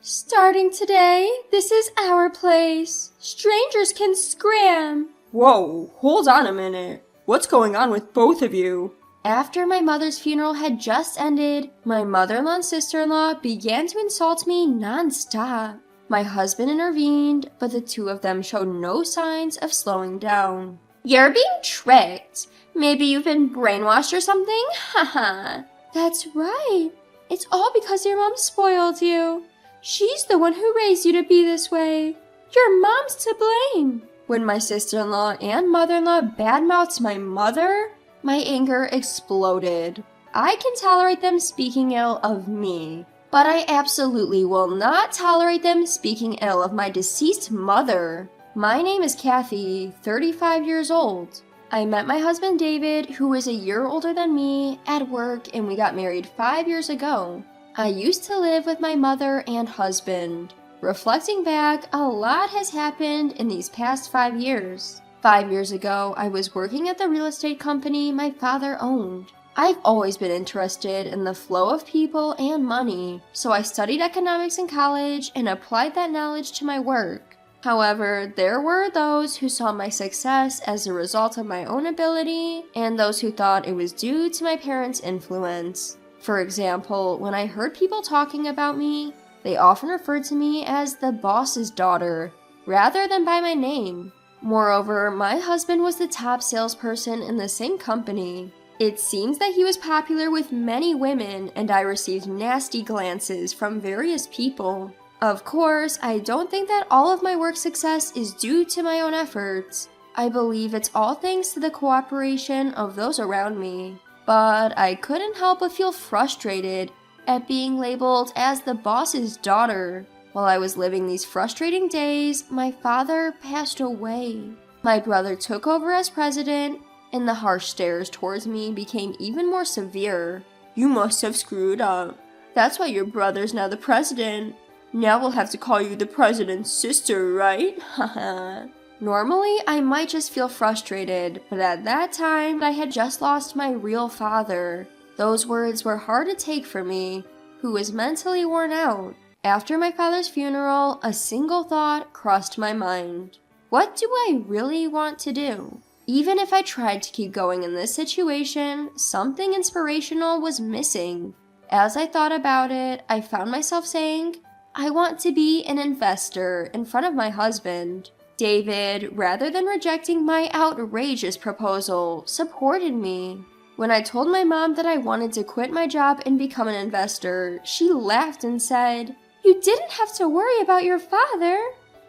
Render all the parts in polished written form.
Starting today, this is our place. Strangers can scram. Whoa, hold on a minute. What's going on with both of you? After my mother's funeral had just ended, my mother-in-law and sister-in-law began to insult me non-stop. My husband intervened, but the two of them showed no signs of slowing down. You're being tricked. Maybe you've been brainwashed or something? Haha. That's right. It's all because your mom spoiled you. She's the one who raised you to be this way. Your mom's to blame. When my sister-in-law and mother-in-law badmouthed my mother, my anger exploded. I can tolerate them speaking ill of me, but I absolutely will not tolerate them speaking ill of my deceased mother. My name is Kathy, 35 years old. I met my husband David, who is a year older than me, at work, and we got married 5 years ago. I used to live with my mother and husband. Reflecting back, a lot has happened in these past 5 years. 5 years ago, I was working at the real estate company my father owned. I've always been interested in the flow of people and money, so I studied economics in college and applied that knowledge to my work. However, there were those who saw my success as a result of my own ability, and those who thought it was due to my parents' influence. For example, when I heard people talking about me, they often referred to me as the boss's daughter, rather than by my name. Moreover, my husband was the top salesperson in the same company. It seems that he was popular with many women, and I received nasty glances from various people. Of course, I don't think that all of my work success is due to my own efforts. I believe it's all thanks to the cooperation of those around me. But I couldn't help but feel frustrated at being labeled as the boss's daughter. While I was living these frustrating days, my father passed away. My brother took over as president, and the harsh stares towards me became even more severe. You must have screwed up. That's why your brother's now the president. Now we'll have to call you the president's sister, right? Haha. Normally, I might just feel frustrated, but at that time, I had just lost my real father. Those words were hard to take for me, who was mentally worn out. After my father's funeral, a single thought crossed my mind. What do I really want to do? Even if I tried to keep going in this situation, something inspirational was missing. As I thought about it, I found myself saying, I want to be an investor in front of my husband. David, rather than rejecting my outrageous proposal, supported me. When I told my mom that I wanted to quit my job and become an investor, she laughed and said, You didn't have to worry about your father.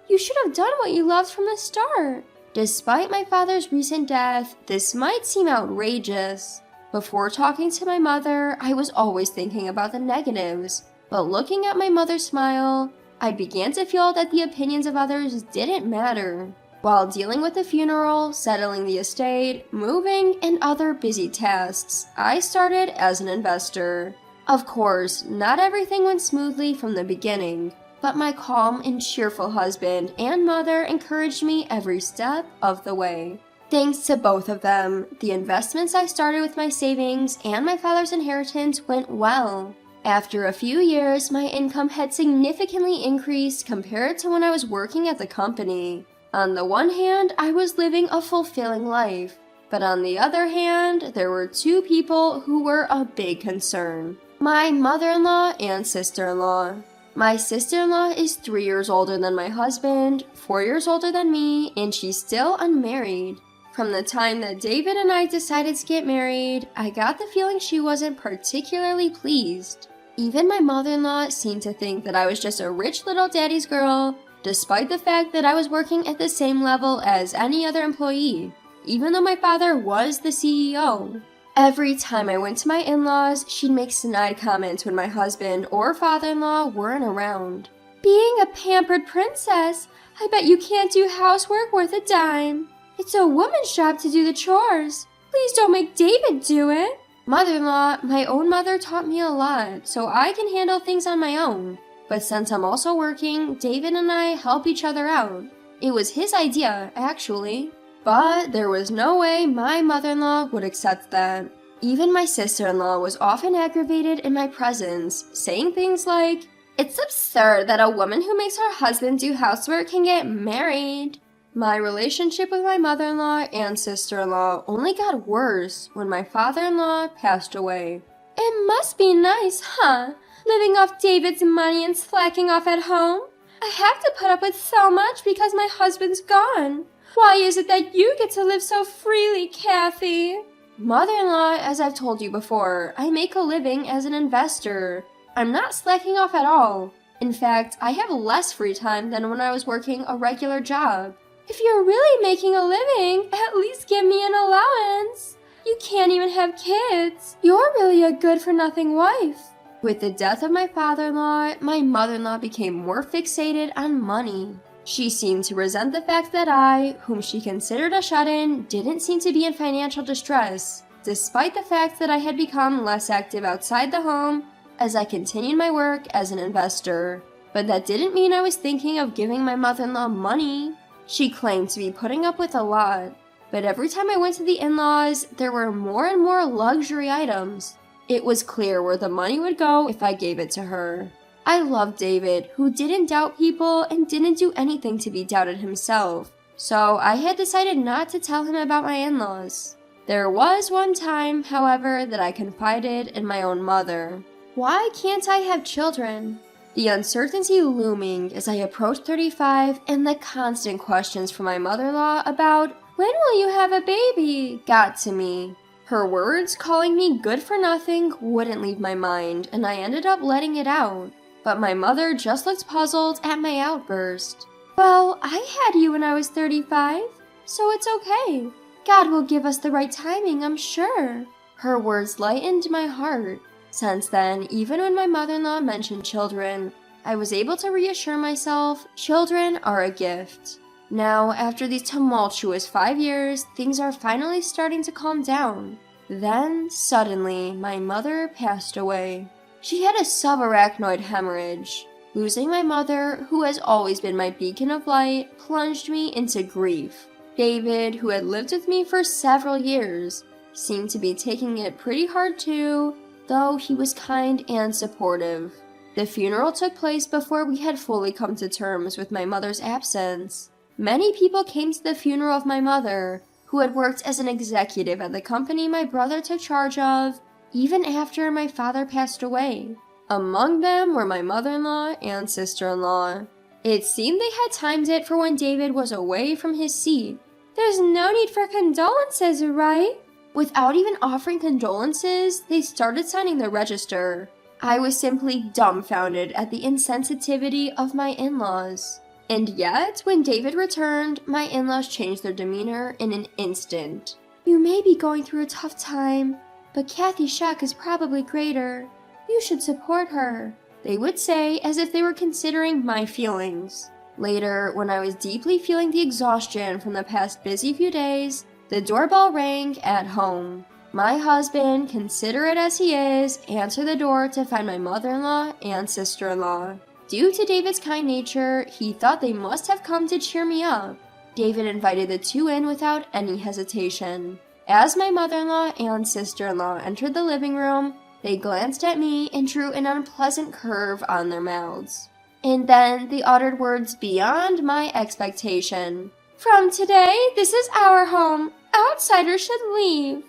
You should have done what you loved from the start. Despite my father's recent death, this might seem outrageous. Before talking to my mother, I was always thinking about the negatives. But looking at my mother's smile, I began to feel that the opinions of others didn't matter. While dealing with the funeral, settling the estate, moving, and other busy tasks, I started as an investor. Of course, not everything went smoothly from the beginning, but my calm and cheerful husband and mother encouraged me every step of the way. Thanks to both of them, the investments I started with my savings and my father's inheritance went well. After a few years, my income had significantly increased compared to when I was working at the company. On the one hand, I was living a fulfilling life, but on the other hand, there were two people who were a big concern. My mother-in-law and sister-in-law. My sister-in-law is 3 years older than my husband, 4 years older than me, and she's still unmarried. From the time that David and I decided to get married, I got the feeling she wasn't particularly pleased. Even my mother-in-law seemed to think that I was just a rich little daddy's girl, despite the fact that I was working at the same level as any other employee, even though my father was the CEO. Every time I went to my in-laws, she'd make snide comments when my husband or father-in-law weren't around. Being a pampered princess, I bet you can't do housework worth a dime. It's a woman's job to do the chores. Please don't make David do it. Mother-in-law, my own mother taught me a lot, so I can handle things on my own. But since I'm also working, David and I help each other out. It was his idea, actually. But there was no way my mother-in-law would accept that. Even my sister-in-law was often aggravated in my presence, saying things like, It's absurd that a woman who makes her husband do housework can get married. My relationship with my mother-in-law and sister-in-law only got worse when my father-in-law passed away. It must be nice, huh? Living off David's money and slacking off at home? I have to put up with so much because my husband's gone. Why is it that you get to live so freely, Kathy? Mother-in-law, as I've told you before, I make a living as an investor. I'm not slacking off at all. In fact, I have less free time than when I was working a regular job. If you're really making a living, at least give me an allowance. You can't even have kids. You're really a good-for-nothing wife. With the death of my father-in-law, my mother-in-law became more fixated on money. She seemed to resent the fact that I, whom she considered a shut-in, didn't seem to be in financial distress, despite the fact that I had become less active outside the home as I continued my work as an investor. But that didn't mean I was thinking of giving my mother-in-law money. She claimed to be putting up with a lot, but every time I went to the in-laws, there were more and more luxury items. It was clear where the money would go if I gave it to her. I loved David, who didn't doubt people and didn't do anything to be doubted himself, so I had decided not to tell him about my in-laws. There was one time, however, that I confided in my own mother. Why can't I have children? The uncertainty looming as I approached 35 and the constant questions from my mother-in-law about, when will you have a baby, got to me. Her words calling me good for nothing wouldn't leave my mind, and I ended up letting it out. But my mother just looked puzzled at my outburst. Well, I had you when I was 35, so it's okay. God will give us the right timing, I'm sure. Her words lightened my heart. Since then, even when my mother-in-law mentioned children, I was able to reassure myself children are a gift. Now, after these tumultuous 5 years, things are finally starting to calm down. Then, suddenly, my mother passed away. She had a subarachnoid hemorrhage. Losing my mother, who has always been my beacon of light, plunged me into grief. David, who had lived with me for several years, seemed to be taking it pretty hard too, though he was kind and supportive. The funeral took place before we had fully come to terms with my mother's absence. Many people came to the funeral of my mother, who had worked as an executive at the company my brother took charge of, even after my father passed away. Among them were my mother-in-law and sister-in-law. It seemed they had timed it for when David was away from his seat. There's no need for condolences, right? Without even offering condolences, they started signing the register. I was simply dumbfounded at the insensitivity of my in-laws. And yet, when David returned, my in-laws changed their demeanor in an instant. You may be going through a tough time, but Kathy's shock is probably greater. You should support her, they would say, as if they were considering my feelings. Later, when I was deeply feeling the exhaustion from the past busy few days, the doorbell rang at home. My husband, considerate as he is, answered the door to find my mother-in-law and sister-in-law. Due to David's kind nature, he thought they must have come to cheer me up. David invited the two in without any hesitation. As my mother-in-law and sister-in-law entered the living room, they glanced at me and drew an unpleasant curve on their mouths. And then they uttered words beyond my expectation. From today, this is our home. Outsiders should leave.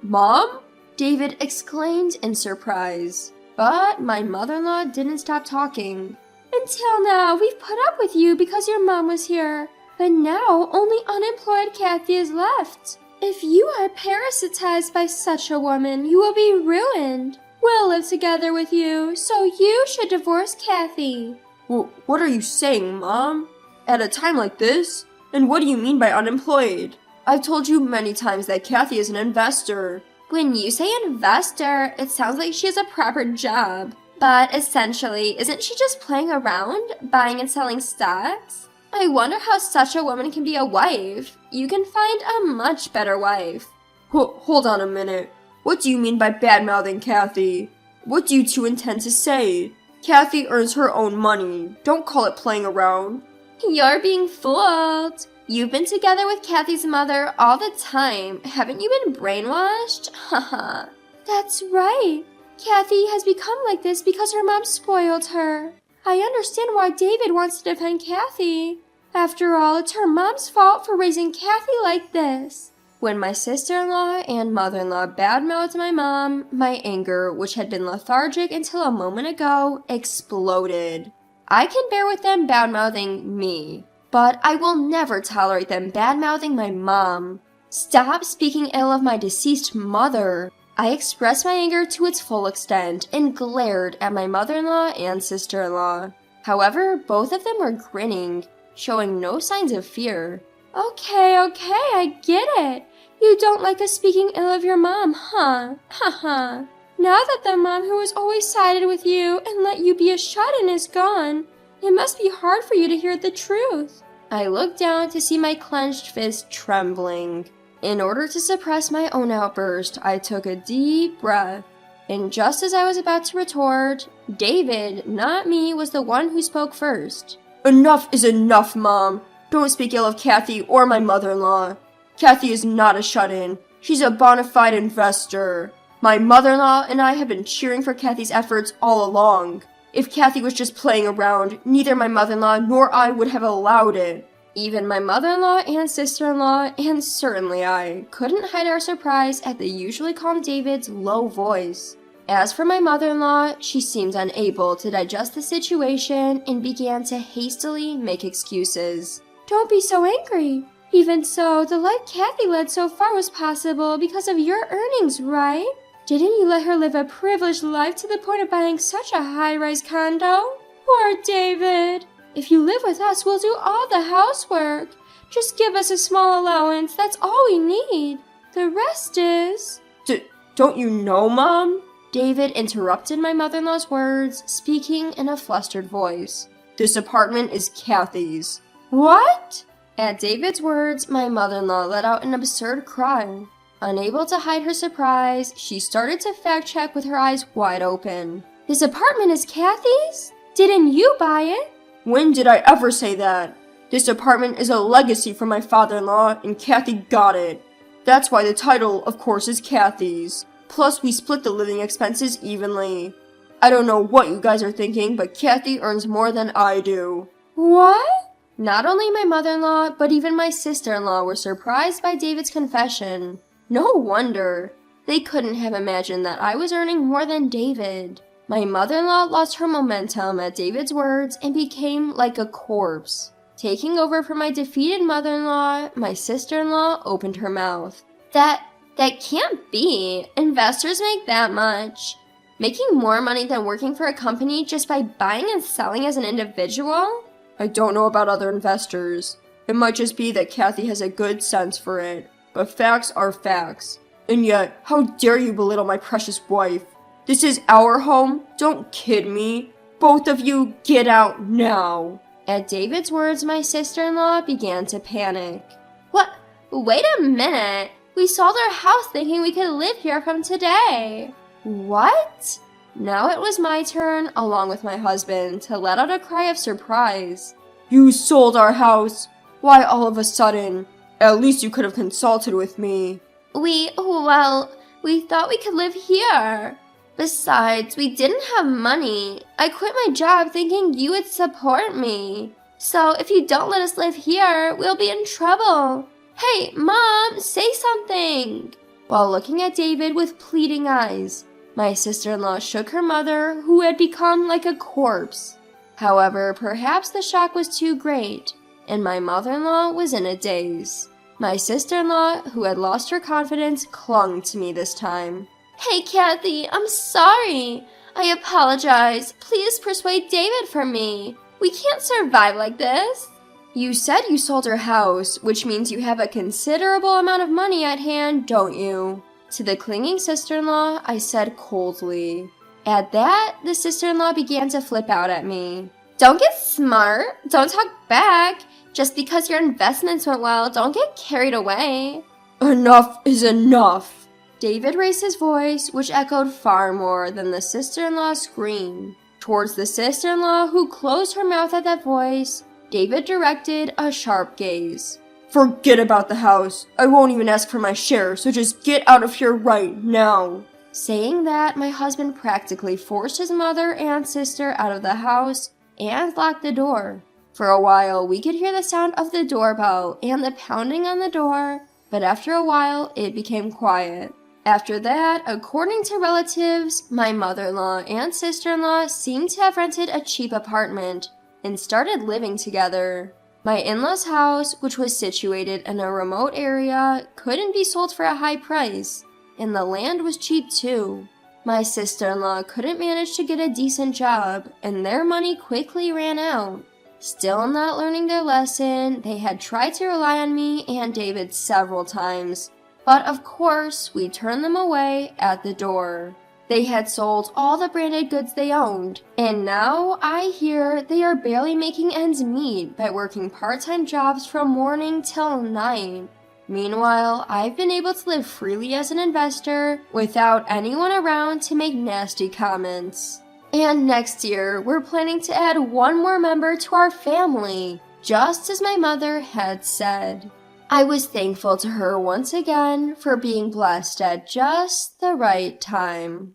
Mom? David exclaimed in surprise. But my mother-in-law didn't stop talking. Until now, we've put up with you because your mom was here. But now, only unemployed Kathy is left. If you are parasitized by such a woman, you will be ruined. We'll live together with you, so you should divorce Kathy. What are you saying, Mom? At a time like this? And what do you mean by unemployed? I've told you many times that Kathy is an investor. When you say investor, it sounds like she has a proper job. But essentially, isn't she just playing around, buying and selling stocks? I wonder how such a woman can be a wife. You can find a much better wife. Hold on a minute. What do you mean by bad-mouthing Kathy? What do you two intend to say? Kathy earns her own money. Don't call it playing around. You're being fooled. You've been together with Kathy's mother all the time. Haven't you been brainwashed? Haha. That's right. Kathy has become like this because her mom spoiled her. I understand why David wants to defend Kathy. After all, it's her mom's fault for raising Kathy like this. When my sister-in-law and mother-in-law badmouthed my mom, my anger, which had been lethargic until a moment ago, exploded. I can bear with them badmouthing me, but I will never tolerate them badmouthing my mom. Stop speaking ill of my deceased mother. I expressed my anger to its full extent and glared at my mother-in-law and sister-in-law. However, both of them were grinning, showing no signs of fear. Okay, I get it. You don't like us speaking ill of your mom, huh? Haha. Now that the mom who has always sided with you and let you be a shut-in is gone, it must be hard for you to hear the truth. I looked down to see my clenched fist trembling. In order to suppress my own outburst, I took a deep breath. And just as I was about to retort, David, not me, was the one who spoke first. Enough is enough, Mom. Don't speak ill of Kathy or my mother-in-law. Kathy is not a shut-in. She's a bona fide investor. My mother-in-law and I have been cheering for Kathy's efforts all along. If Kathy was just playing around, neither my mother-in-law nor I would have allowed it. Even my mother-in-law and sister-in-law, and certainly I, couldn't hide our surprise at the usually calm David's low voice. As for my mother-in-law, she seemed unable to digest the situation and began to hastily make excuses. Don't be so angry. Even so, the life Kathy led so far was possible because of your earnings, right? Didn't you let her live a privileged life to the point of buying such a high-rise condo? Poor David. If you live with us, we'll do all the housework. Just give us a small allowance, that's all we need. The rest is... Don't you know, Mom? David interrupted my mother-in-law's words, speaking in a flustered voice. This apartment is Kathy's. What? At David's words, my mother-in-law let out an absurd cry. Unable to hide her surprise, she started to fact-check with her eyes wide open. This apartment is Kathy's? Didn't you buy it? When did I ever say that? This apartment is a legacy from my father-in-law, and Kathy got it. That's why the title, of course, is Kathy's. Plus, we split the living expenses evenly. I don't know what you guys are thinking, but Kathy earns more than I do. What? Not only my mother-in-law, but even my sister-in-law were surprised by David's confession. No wonder. They couldn't have imagined that I was earning more than David. My mother-in-law lost her momentum at David's words and became like a corpse. Taking over for my defeated mother-in-law, my sister-in-law opened her mouth. That can't be. Investors make that much. Making more money than working for a company just by buying and selling as an individual? I don't know about other investors. It might just be that Kathy has a good sense for it. But facts are facts. And yet, how dare you belittle my precious wife? This is our home? Don't kid me. Both of you, get out now. At David's words, my sister-in-law began to panic. What? Wait a minute. We sold our house thinking we could live here from today. What? Now it was my turn, along with my husband, to let out a cry of surprise. You sold our house? Why all of a sudden? At least you could have consulted with me. We thought we could live here. Besides, we didn't have money. I quit my job thinking you would support me. So if you don't let us live here, we'll be in trouble. Hey, Mom, say something. While looking at David with pleading eyes, my sister-in-law shook her mother, who had become like a corpse. However, perhaps the shock was too great, and my mother-in-law was in a daze. My sister-in-law, who had lost her confidence, clung to me this time. Hey, Kathy, I'm sorry. I apologize. Please persuade David for me. We can't survive like this. You said you sold your house, which means you have a considerable amount of money at hand, don't you? To the clinging sister-in-law, I said coldly. At that, the sister-in-law began to flip out at me. Don't get smart. Don't talk back. Just because your investments went well, don't get carried away. Enough is enough. David raised his voice, which echoed far more than the sister-in-law's scream. Towards the sister-in-law, who closed her mouth at that voice, David directed a sharp gaze. Forget about the house. I won't even ask for my share, so just get out of here right now. Saying that, my husband practically forced his mother and sister out of the house, and locked the door. For a while, we could hear the sound of the doorbell and the pounding on the door, but after a while, it became quiet. After that, according to relatives, my mother-in-law and sister-in-law seemed to have rented a cheap apartment and started living together. My in-laws' house, which was situated in a remote area, couldn't be sold for a high price, and the land was cheap too. My sister-in-law couldn't manage to get a decent job, and their money quickly ran out. Still not learning their lesson, they had tried to rely on me and David several times, but of course, we turned them away at the door. They had sold all the branded goods they owned, and now I hear they are barely making ends meet by working part-time jobs from morning till night. Meanwhile, I've been able to live freely as an investor without anyone around to make nasty comments. And next year, we're planning to add one more member to our family, just as my mother had said. I was thankful to her once again for being blessed at just the right time.